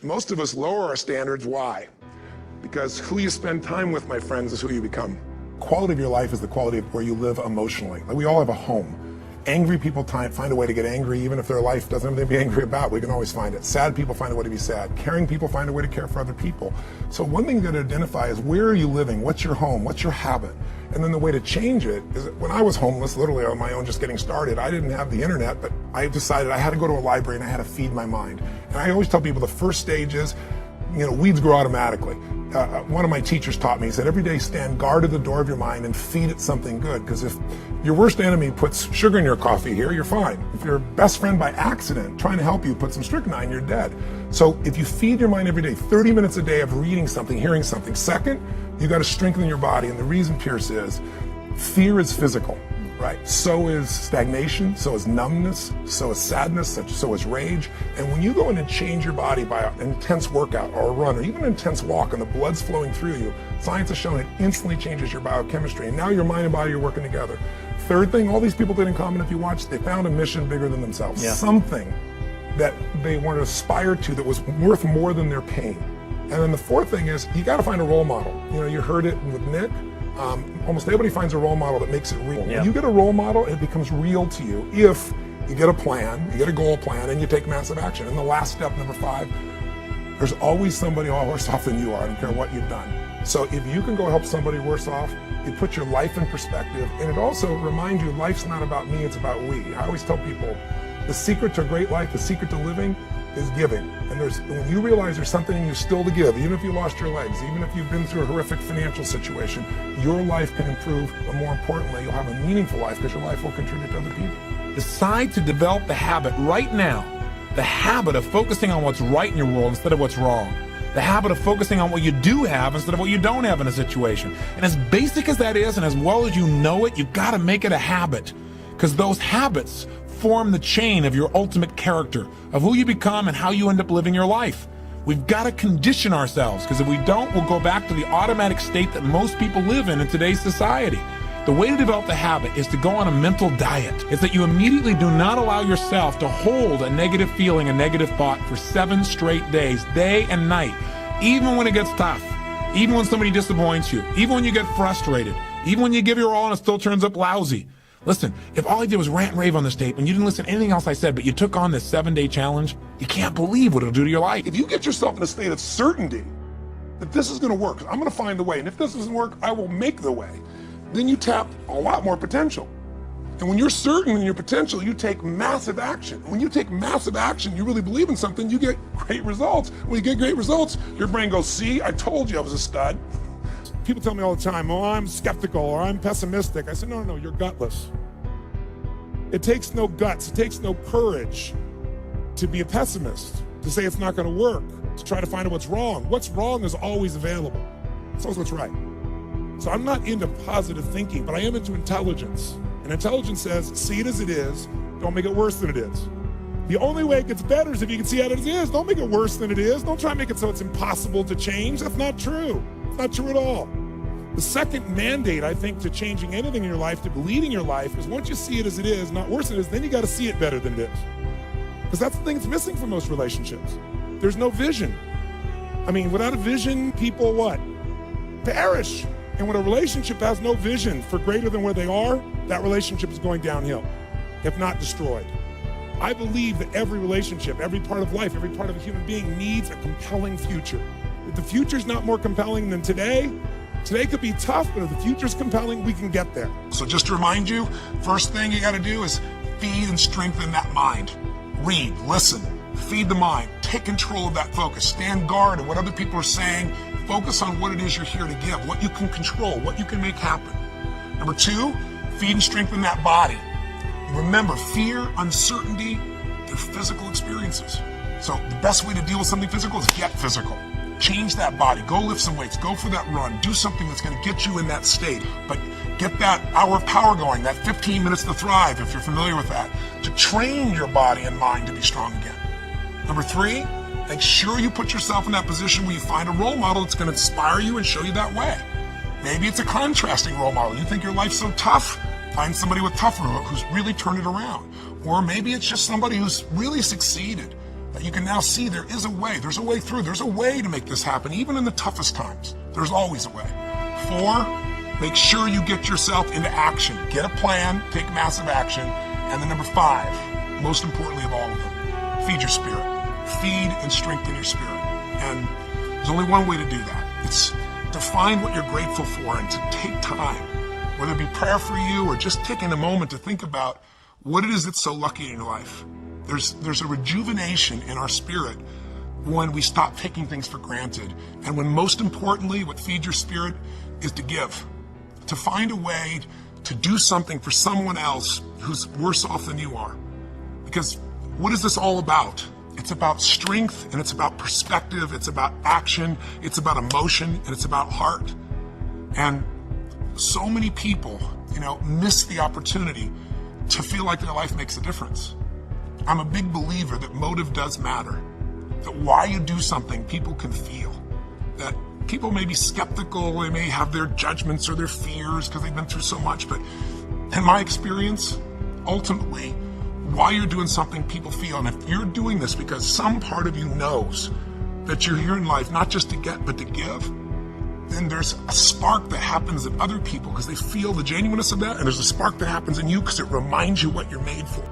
Most of us lower our standards. Why? Because who you spend time with, my friends, is who you become. Quality of your life is the quality of where you live emotionally. Like, we all have a home. Angry people find a way to get angry, even if their life doesn't have anything to be angry about. We can always find it. Sad people find a way to be sad. Caring people find a way to care for other people. So one thing you got to identify is, where are you living? What's your home? What's your habit? And then the way to change it is, when I was homeless, literally on my own, just getting started, I didn't have the internet, but I decided I had to go to a library and I had to feed my mind. And I always tell people the first stage is, weeds grow automatically. One of my teachers taught me, he said, every day stand guard at the door of your mind and feed it something good. Because if your worst enemy puts sugar in your coffee here, you're fine. If your best friend by accident trying to help you put some strychnine, you're dead. So if you feed your mind every day, 30 minutes a day of reading something, hearing something. Second, you got to strengthen your body. And the reason, Pierce, is fear is physical. Right? So is stagnation, so is numbness, so is sadness, so is rage. And when you go in and change your body by an intense workout or a run or even an intense walk and the blood's flowing through you, science has shown it instantly changes your biochemistry. And now your mind and body are working together. Third thing, all these people did in common, if you watch, they found a mission bigger than themselves. Yeah. Something that they want to aspire to that was worth more than their pain. And then the fourth thing is, you got to find a role model. You heard it with Nick. Almost everybody finds a role model that makes it real. Yeah. When you get a role model, it becomes real to you if you get a plan, you get a goal plan, and you take massive action. And the last step, number 5, there's always somebody worse off than you are. I don't care what you've done. So if you can go help somebody worse off, it puts your life in perspective, and it also reminds you life's not about me, it's about we. I always tell people, the secret to a great life, the secret to living, is giving. And when you realize there's something in you still to give, even if you lost your legs, even if you've been through a horrific financial situation, your life can improve, but more importantly, you'll have a meaningful life because your life will contribute to other people. Decide to develop the habit right now, the habit of focusing on what's right in your world instead of what's wrong. The habit of focusing on what you do have instead of what you don't have in a situation. And as basic as that is, and as well as you know it, you've got to make it a habit, because those habits form the chain of your ultimate character, of who you become and how you end up living your life. We've got to condition ourselves, because if we don't, we'll go back to the automatic state that most people live in today's society. The way to develop the habit is to go on a mental diet. It's that you immediately do not allow yourself to hold a negative feeling, a negative thought for 7 straight days, day and night, even when it gets tough, even when somebody disappoints you, even when you get frustrated, even when you give your all and it still turns up lousy. Listen, if all I did was rant and rave on this tape and you didn't listen to anything else I said, but you took on this 7-day challenge, you can't believe what it'll do to your life. If you get yourself in a state of certainty that this is going to work, I'm going to find the way, and if this doesn't work, I will make the way, then you tap a lot more potential. And when you're certain in your potential, you take massive action. When you take massive action, you really believe in something, you get great results. When you get great results, your brain goes, see, I told you I was a stud. People tell me all the time, oh, I'm skeptical or I'm pessimistic. I said, no, you're gutless. It takes no guts, it takes no courage to be a pessimist, to say it's not going to work, to try to find out what's wrong. What's wrong is always available. It's always what's right. So I'm not into positive thinking, but I am into intelligence. And intelligence says, see it as it is, don't make it worse than it is. The only way it gets better is if you can see it as it is. Don't make it worse than it is. Don't try to make it so it's impossible to change. That's not true. It's not true at all. The second mandate, I think, to changing anything in your life, to leading your life, is once you see it as it is, not worse than it is, then you got to see it better than it is. Because that's the thing that's missing from most relationships. There's no vision. I mean, without a vision, people what? Perish. And when a relationship has no vision for greater than where they are, that relationship is going downhill, if not destroyed. I believe that every relationship, every part of life, every part of a human being needs a compelling future. If the future's not more compelling than today could be tough, but if the future's compelling, we can get there. So just to remind you, first thing you got to do is feed and strengthen that mind. Read, listen, feed the mind, take control of that focus, stand guard at what other people are saying, focus on what it is you're here to give, what you can control, what you can make happen. Number 2, feed and strengthen that body. Remember, fear, uncertainty, they're physical experiences. So the best way to deal with something physical is get physical. Change that body, go lift some weights, go for that run, do something that's going to get you in that state. But get that hour of power going, that 15 minutes to thrive, if you're familiar with that, to train your body and mind to be strong again. Number 3, make sure you put yourself in that position where you find a role model that's going to inspire you and show you that way. Maybe it's a contrasting role model. You think your life's so tough? Find somebody with tougher who's really turned it around. Or maybe it's just somebody who's really succeeded. that you can now see there is a way. There's a way through. There's a way to make this happen, even in the toughest times. There's always a way. 4, make sure you get yourself into action. Get a plan, take massive action. And then number 5, most importantly of all of them, feed your spirit. Feed and strengthen your spirit. And there's only one way to do that. It's to find what you're grateful for and to take time, whether it be prayer for you or just taking a moment to think about what it is that's so lucky in your life. There's a rejuvenation in our spirit when we stop taking things for granted. And when most importantly, what feeds your spirit is to give, to find a way to do something for someone else who's worse off than you are. Because what is this all about? It's about strength, and it's about perspective, it's about action, it's about emotion, and it's about heart. And so many people, miss the opportunity to feel like their life makes a difference. I'm a big believer that motive does matter, that why you do something people can feel, that people may be skeptical, they may have their judgments or their fears because they've been through so much, but in my experience, ultimately, why you're doing something people feel, and if you're doing this because some part of you knows that you're here in life not just to get but to give, then there's a spark that happens in other people because they feel the genuineness of that, and there's a spark that happens in you because it reminds you what you're made for.